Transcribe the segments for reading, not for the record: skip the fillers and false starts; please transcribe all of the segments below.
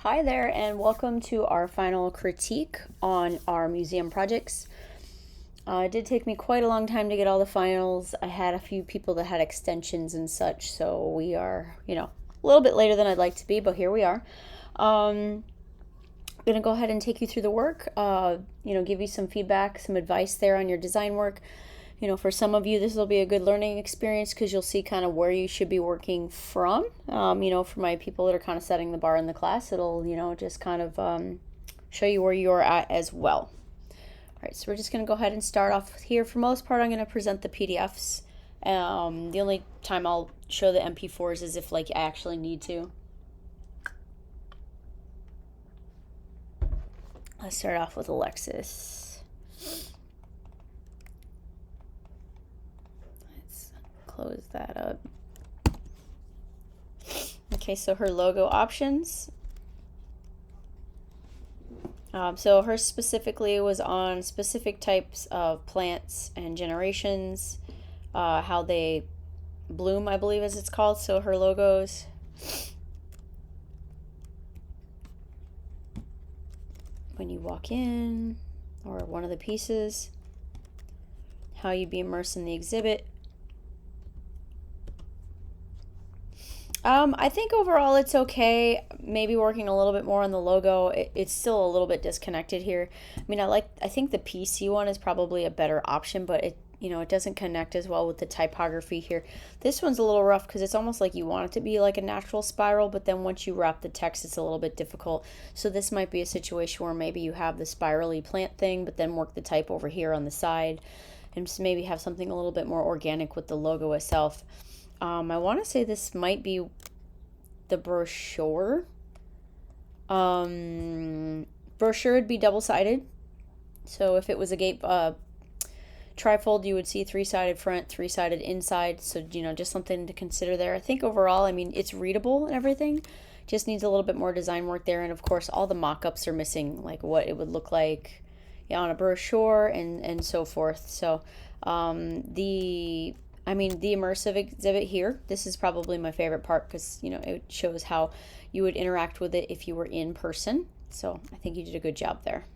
Hi there, and welcome to our final critique on our museum projects. It did take me quite a long time to get all the finals. I had a few people that had extensions and such, so we are, a little bit later than I'd like to be, but here we are. I'm going to go ahead and take you through the work, give you some feedback, some advice there on your design work. For some of you, this will be a good learning experience because you'll see kind of where you should be working from. For my people that are kind of setting the bar in the class, it'll, just kind of show you where you're at as well. All right, so we're just going to go ahead and start off here. For most part, I'm going to present the PDFs. The only time I'll show the MP4s is if, I actually need to. Let's start off with Alexis. Close that up. Okay, so her logo options. So hers specifically was on specific types of plants and generations, how they bloom, I believe as it's called. So her logos. When you walk in, or one of the pieces, how you'd be immersed in the exhibit. I think overall it's okay. Maybe working a little bit more on the logo. It's still a little bit disconnected here. I think the PC one is probably a better option, but it doesn't connect as well with the typography here. This one's a little rough because it's almost like you want it to be like a natural spiral, but then once you wrap the text, it's a little bit difficult. So this might be a situation where maybe you have the spirally plant thing, but then work the type over here on the side, and just maybe have something a little bit more organic with the logo itself. I want to say this might be the brochure. Brochure would be double-sided. So if it was a gate trifold, you would see three-sided front, three-sided inside. So, just something to consider there. I think overall, it's readable and everything. Just needs a little bit more design work there. And, of course, all the mock-ups are missing, like what it would look like on a brochure and so forth. So the immersive exhibit here, this is probably my favorite part because, it shows how you would interact with it if you were in person. So I think you did a good job there.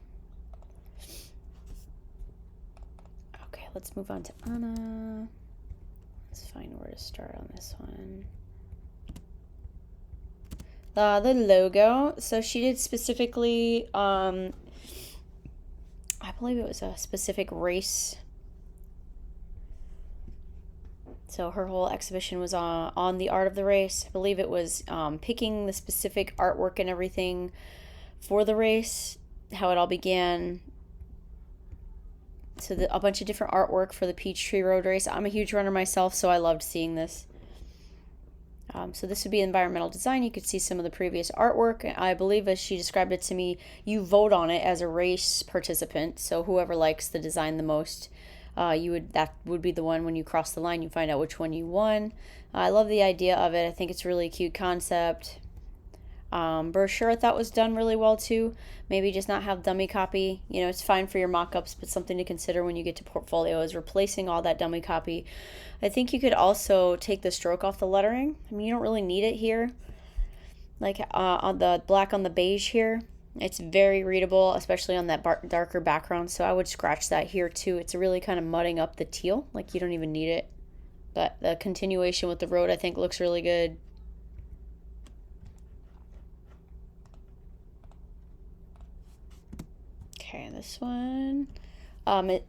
Okay, let's move on to Anna. Let's find where to start on this one. The logo. So she did specifically, I believe it was a specific race. So her whole exhibition was on the art of the race. I believe it was picking the specific artwork and everything for the race, how it all began. So a bunch of different artwork for the Peachtree Road Race. I'm a huge runner myself, so I loved seeing this. So this would be environmental design. You could see some of the previous artwork. I believe, as she described it to me, you vote on it as a race participant. So whoever likes the design the most, that would be the one. When you cross the line, you find out which one you won. I love the idea of it. I think it's a really cute concept. Brochure I thought was done really well too. Maybe just not have dummy copy. It's fine for your mock-ups, but something to consider when you get to portfolio is replacing all that dummy copy. I think you could also take the stroke off the lettering. You don't really need it here. Like on the black on the beige here, it's very readable, especially on that darker background. So I would scratch that here too. It's really kind of mudding up the teal. Like you don't even need it. But the continuation with the road I think looks really good. Okay, this one.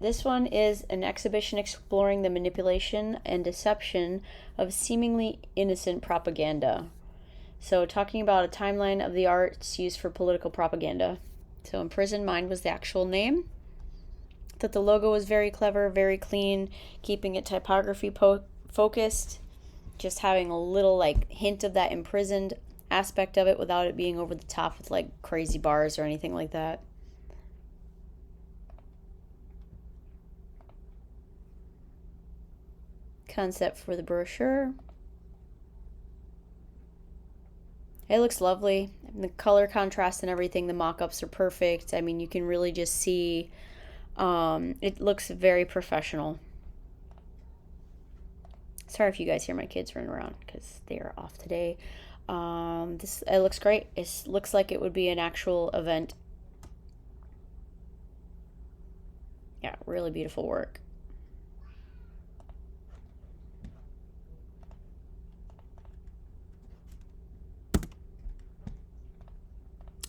This one is an exhibition exploring the manipulation and deception of seemingly innocent propaganda. So talking about a timeline of the arts used for political propaganda. So Imprisoned Mind was the actual name. That the logo was very clever, very clean, keeping it typography focused. Just having a little hint of that imprisoned aspect of it without it being over the top with crazy bars or anything like that. Concept for the brochure. It looks lovely. The color contrast and everything, the mock-ups are perfect. You can really just see it looks very professional. Sorry if you guys hear my kids running around because they are off today. It looks great. It looks like it would be an actual event. Yeah, really beautiful work.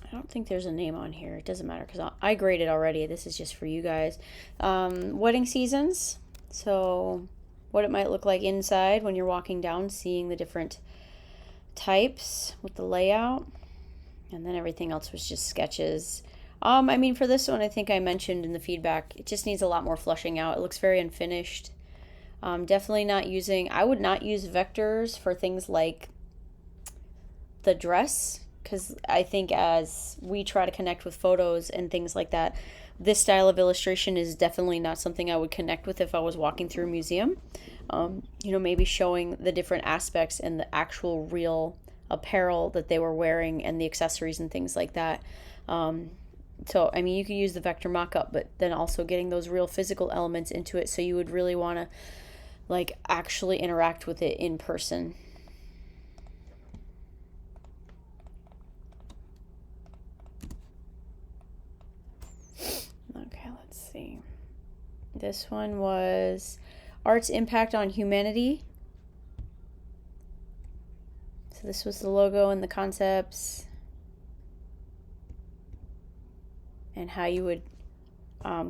I don't think there's a name on here. It doesn't matter because I graded already. This is just for you guys. Wedding seasons. So what it might look like inside when you're walking down, seeing the different types with the layout. And then everything else was just sketches. I mean, for this one, I think I mentioned in the feedback, it just needs a lot more flushing out. It looks very unfinished. Definitely not using, I would not use vectors for things like the dress, because I think as we try to connect with photos and things like that, this style of illustration is definitely not something I would connect with if I was walking through a museum. You know, maybe showing the different aspects and the actual real apparel that they were wearing and the accessories and things like that. So, I mean, you could use the vector mock-up, but then also getting those real physical elements into it, so you would really want to, like, actually interact with it in person. Okay, let's see. This one was Art's Impact on Humanity. So this was the logo and the concepts and how you would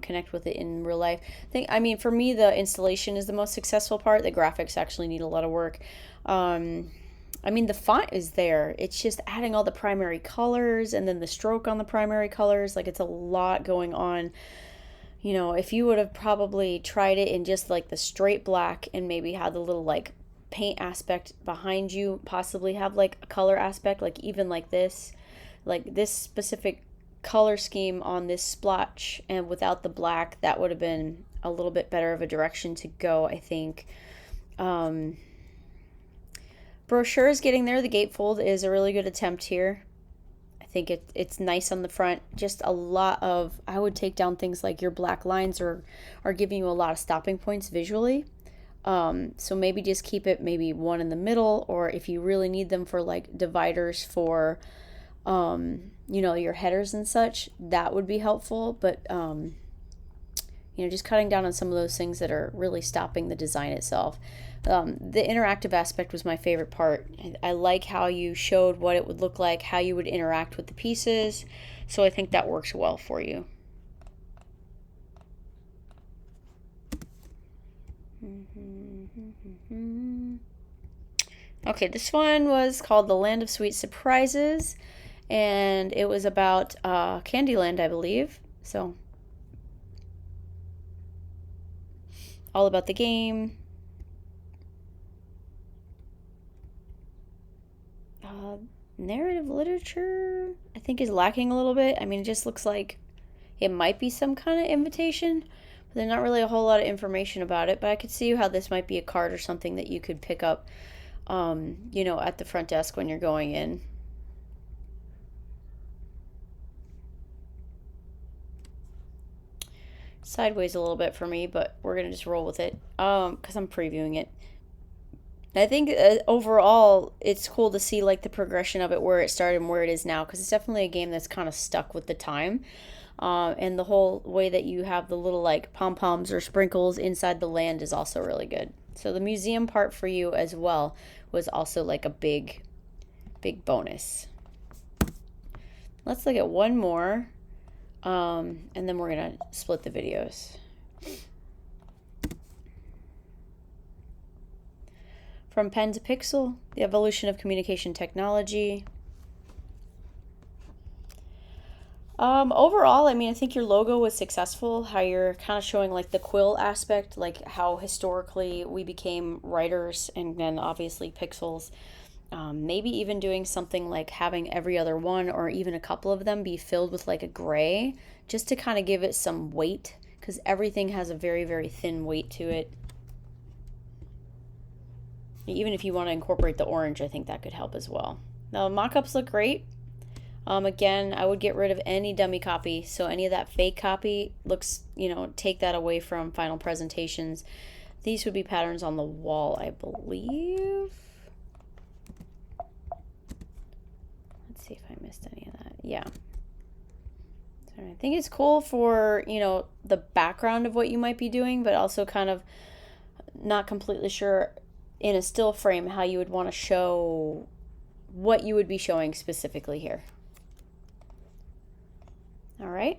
connect with it in real life. I mean, for me, the installation is the most successful part. The graphics actually need a lot of work. I mean, the font is there. It's just adding all the primary colors and then the stroke on the primary colors. Like, it's a lot going on. You know, if you would have probably tried it in just like the straight black and maybe had the little like paint aspect behind you, possibly have like a color aspect, like even like this specific color scheme on this splotch and without the black, that would have been a little bit better of a direction to go, I think. Brochure is getting there. The gatefold is a really good attempt here. I think it's nice on the front. Just a lot of, I would take down things like your black lines are giving you a lot of stopping points visually. So maybe just keep it maybe one in the middle, or if you really need them for like dividers for, you know, your headers and such, that would be helpful. But, you know, just cutting down on some of those things that are really stopping the design itself. The interactive aspect was my favorite part. I like how you showed what it would look like, how you would interact with the pieces. So I think that works well for you. Okay, this one was called The Land of Sweet Surprises, and it was about Candyland, I believe. So, all about the game. Narrative literature, I think, is lacking a little bit. I mean, it just looks like it might be some kind of invitation, but there's not really a whole lot of information about it. But I could see how this might be a card or something that you could pick up, you know, at the front desk when you're going in. Sideways a little bit for me, but we're gonna just roll with it because I'm previewing it. I think overall it's cool to see like the progression of it, where it started and where it is now, because it's definitely a game that's kind of stuck with the time. And the whole way that you have the little like pom-poms or sprinkles inside the land is also really good. So the museum part for you as well was also like a big bonus. Let's look at one more, and then we're gonna split the videos. From Pen to Pixel, the evolution of communication technology. Overall, I mean, I think your logo was successful, how you're kind of showing like the quill aspect, like how historically we became writers, and then obviously pixels. Maybe even doing something like having every other one or even a couple of them be filled with like a gray, just to kind of give it some weight, because everything has a very, very thin weight to it. Even if you want to incorporate the orange, I think that could help as well. Now, mock-ups look great. Again, I would get rid of any dummy copy. So any of that fake copy looks, you know, take that away from final presentations. These would be patterns on the wall, I believe. Let's see if I missed any of that. Yeah. So I think it's cool for, you know, the background of what you might be doing, but also kind of not completely sure in a still frame how you would want to show what you would be showing specifically here. All right.